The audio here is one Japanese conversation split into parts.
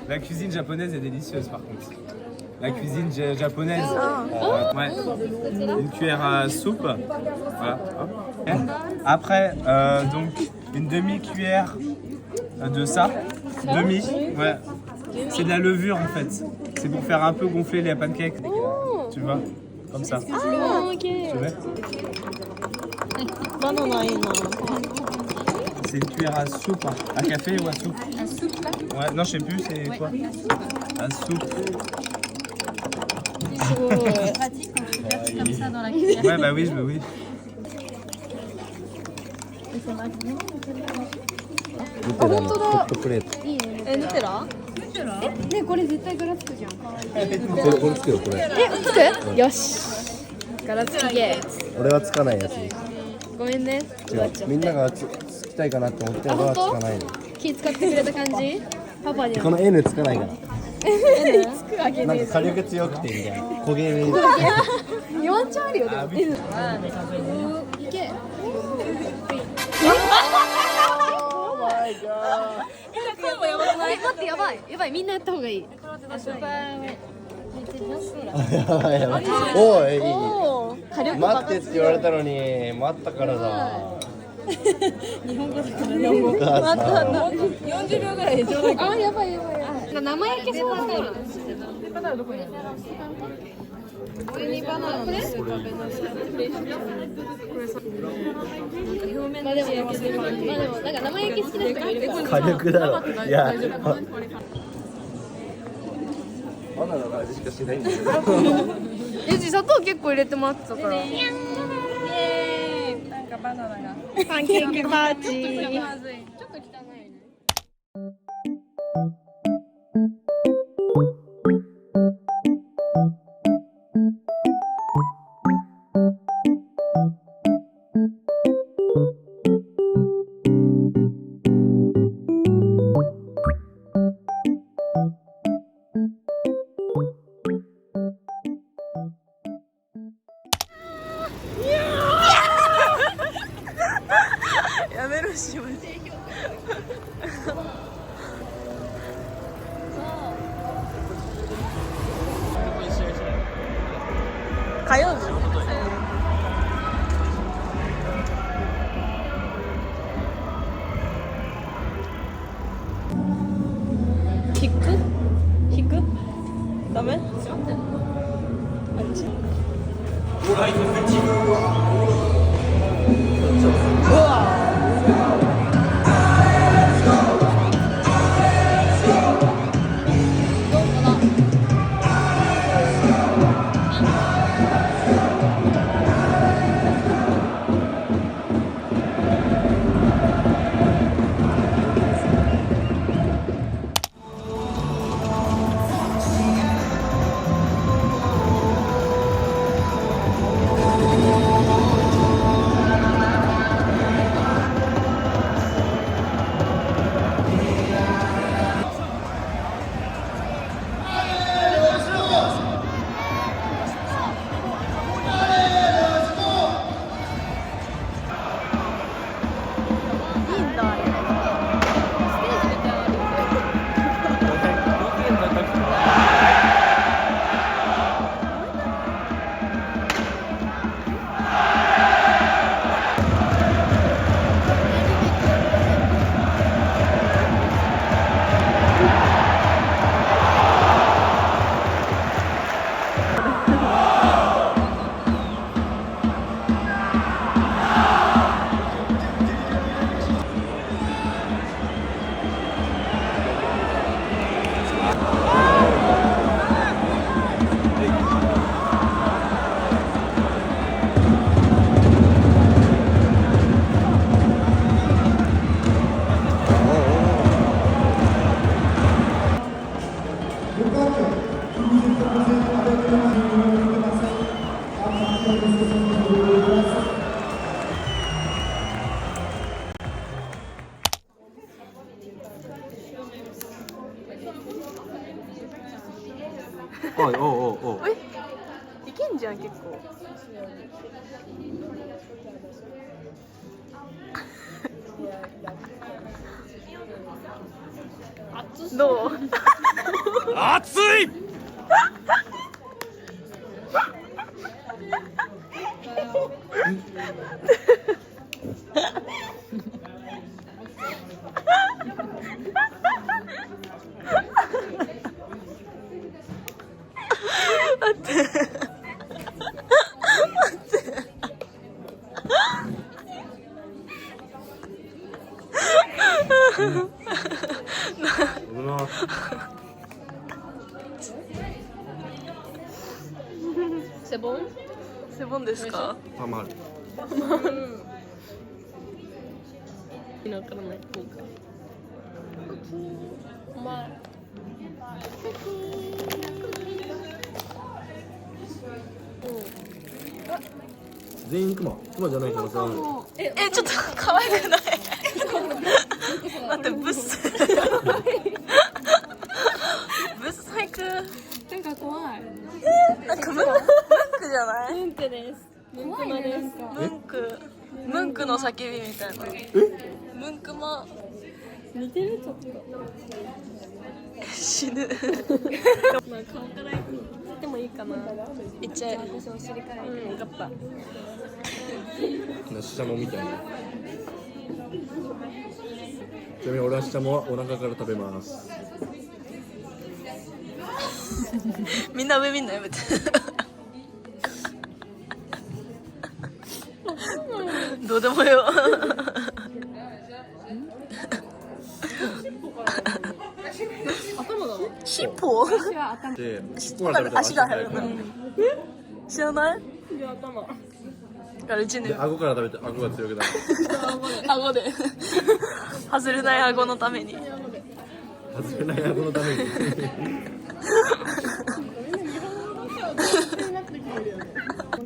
La cuisine japonaise est délicieuse par contre. La cuisine japonaise. Ouais. Une cuillère à soupe. Voilà. Hop. Après, donc une demi-cuillère de ça. Demi. Ouais. C'est de la levure en fait. C'est pour faire un peu gonfler les pancakes. Tu vois? Comme ça. Ah, ok. Tu veux? C'est une cuillère à soupe. Hein. À café ou à soupe? À soupe là. Ouais, non, je sais plus, c'est quoi? À soupe. C'est pratique quand tu verses comme ça dans la cuillère. Ouais, bah oui, bah oui.あ、本当だ。ホットプレート。ヌテラ？ね、これ絶対ガラつくじゃん。これつくよこれ。つく？よし。ガラつきゲー。俺はつかないやつ。ごめんね。違う。みんながつきたいかなと思って俺はつかないの。気使ってくれた感じ？パパには。この N つかないから。N つくわけねえ。なんか火力強くてみたいな。焦げ目。 4丁あるよでも。N。いけ。待ってやばいやばいみんなやった方がいい。やばいやばい。おい。おー火力待ってって言われたのに待ったからだ。日本語だから日本語。40秒ぐらいでちょうどいい。あやばいやばいやばい。生焼けそうなスタイル。バナナどこにあるの？上にバナナのスーパーベナス。まあでもなんか生焼け好きな人もいるから。火力だろ。いや。バナナの味しかしないんだよ。砂糖結構入れてもらってたから。イエーイ。なんかバナナが。パンケーキパーティー。まずい。ちょっと汚いね。やめろしまし。火曜日。引く？ダメ？あっち。うわ。おいおうおう。いけんじゃん結構。どう？熱い。セボン？セボンですか？たまる。意味わからない。お前。全員クマじゃないけどさ。ちょっと可愛くない？待ってブス。ブス最高。なんか怖い。なんかムンクじゃない？ムンクです。ムンクマです。ムンクの叫びみたいな。ムンクマ。似てるちょっと。死ぬ。まあ顔から言ってもいいかな。いっちゃえ。私お尻から言ってもよかった。シシャモみたいな。ちなみに俺はシシャモはお腹から食べます。みんな上見んのやめて。どうでもよ。頭だわ。尻尾？で、尻尾から足が入るの。知らない？いや頭。うちね。顎から食べて顎が強くなる。顎で。外れない顎のために。外れない顎のために。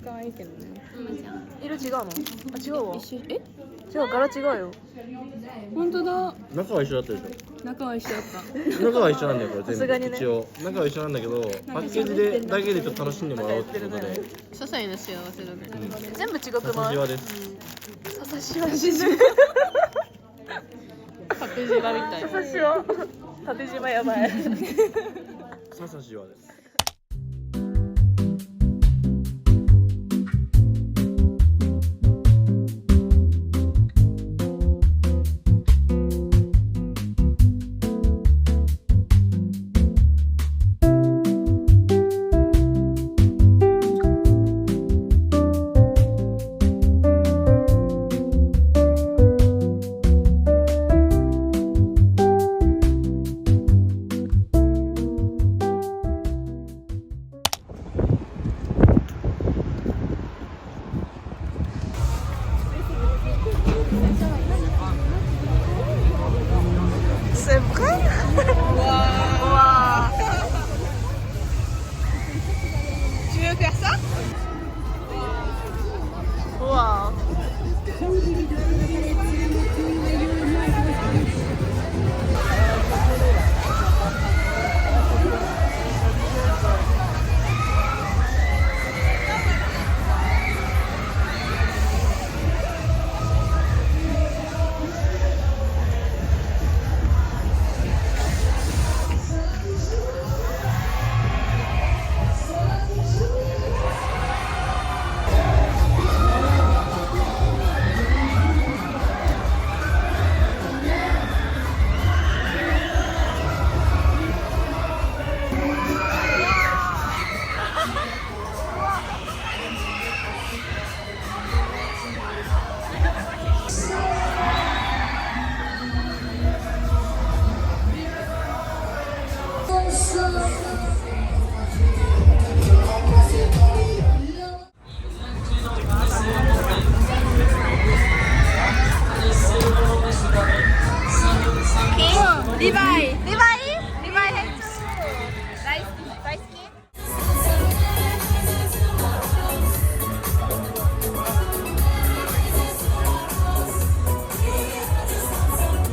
可愛いけどね。色違うの？あ、違うわ。違う、柄違うよ。本当だ。中は一緒だったでしょ。中は一緒だった。中は一緒なんだよこれ全部。さすがにね一応中は一緒なんだけどパッケージでだけでちょっと楽しんでもらおうってことで。些細な幸せだね。全部違く笹ない？シワです。笹シワ死ぬ。縦じまみたい。笹シワ。縦じまやばい。笹シワです。C'est vrai? Waouh! Tu veux faire ça? Waouh!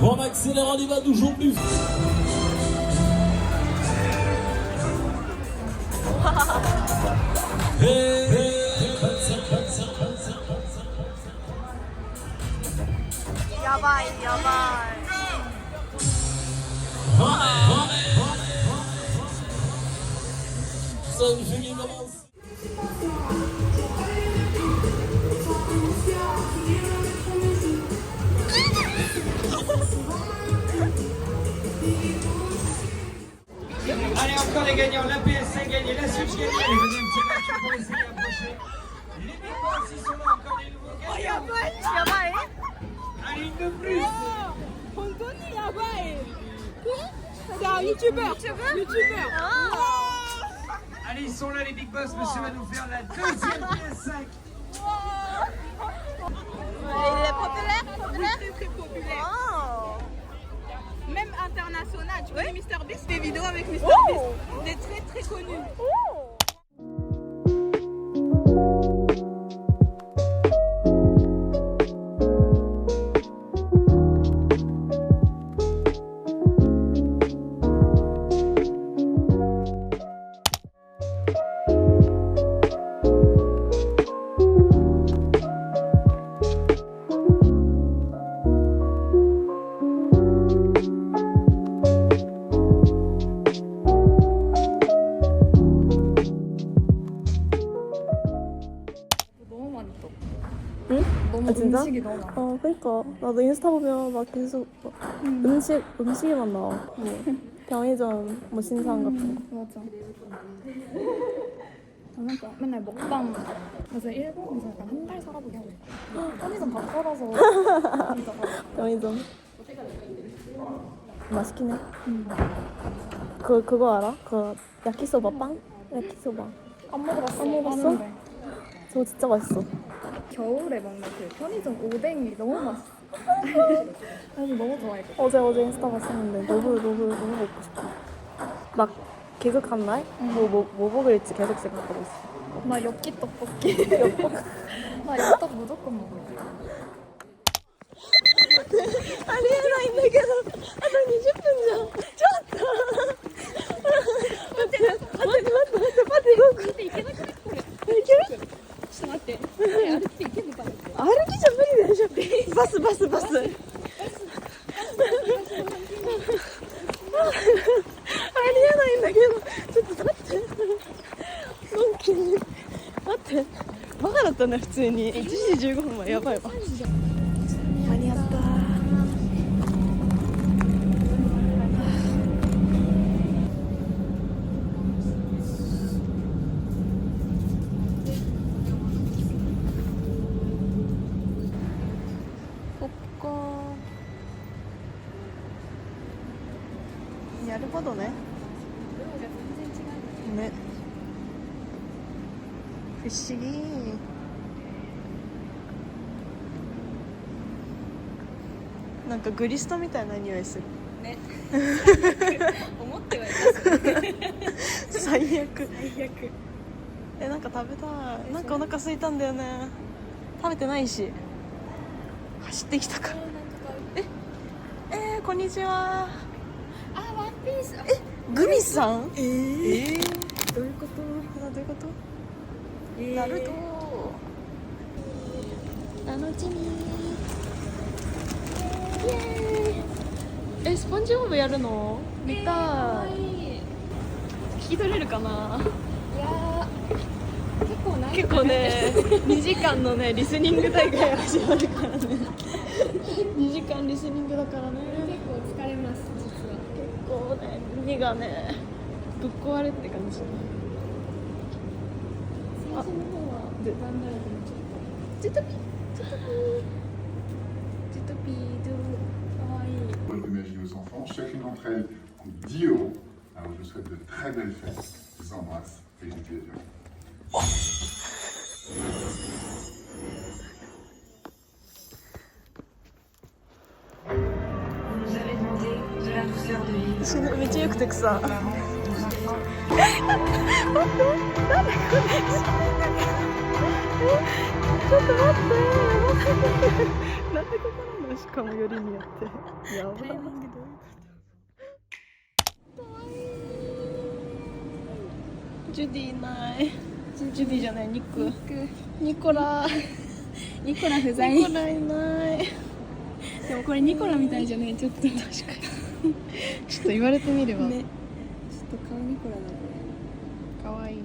On accélère, on y va toujours plus. Hey, hey, やばいやばい。Allez, encore les gagnants. La PSC gagnée, la Switch gagnée. Les deuxième petit match pour essayer d'approcher. Les Big Boss, ils sont là. Encore des nouveaux gagnants. Allez, une de plus. Allez, ils sont là, les Big Boss. Monsieur va nous faire la deuxième PS5. Il est populaire, très très populaire. Même international, tu connais Mr Beast, des vidéos avec Mr Beast, il est très très connu. 아 진짜? 그러니까 나도 인스타 보면 막 계속 막 음식에만 나와. 뭐 병의점 뭐 신상 같은 거. 맞아. 저는 또 맨날 먹방 그래서 일본에서 약간 한 달 살아보게 하고 있어. 편의점 다 팔아서 진짜 병의점. 맛있긴 해. 그거 알아? 그 야키소바 빵? 야키소바. 안 먹어봤어. 안 먹어봤어? 아는데. 저거 진짜 맛있어. 겨울에 먹는 그 편의점 오뎅이 너무 맛있어. 그래서 너무 좋아했거든. 어제 인스타 봤었는데 너무 먹고 싶어. 막 개극한 날? 뭐 먹을지 계속 생각하고 있어. 나 엽기 떡볶이. 나 엽떡 무조건 먹어. 아리에나 인데게도 한 20분 전. 좋았다.待っていけなくなってこれ。いける？ちょっと待って。歩きていけるかな。歩きじゃ無理でしょ。バス。ありえないんだけど。ちょっと待って。のんきに。待って。バカだったね普通に。1時15分はやばいわ。間に合った。やることね。ね。不思議。なんかグリストみたいな匂いする。ね。思ってはいます。最悪。なんか食べたい。なんかお腹空いたんだよね。食べてないし。走ってきたから。こんにちは。あ、ワンピース。グミさん？どういうこと？どういうこと？ナルト。楽しみ。イエーイ。スポンジボブやるの？見たい。聞き取れるかな？いやー、結構ね、2時間のねリスニング大会が始まるからね。2時間リスニングだからね。結構疲れます、実は。結構ね、耳がね、ぶっ壊れって感じ。最初の方は頑張るけど、ジュトピードかわいい。Moi, je l'imagine aux enfants. Chacune d'entre elles coûte 10 €. Alors, je vous souhaite de très belles fêtes. Je vous embrasse et je vous dis adieu. Vous avez demandé de la douceur de vivre. めっちゃよくてくさ。ちょっと待って。なんでここなの？しかもよりによって。やばい。ジュディいない。ジュディじゃない、ニコラ不在。ニコラいない。でもこれニコラみたいじゃない？ちょっと確かに。ちょっと言われてみれば。ね。ちょっと顔ニコラだこれ。かわいい。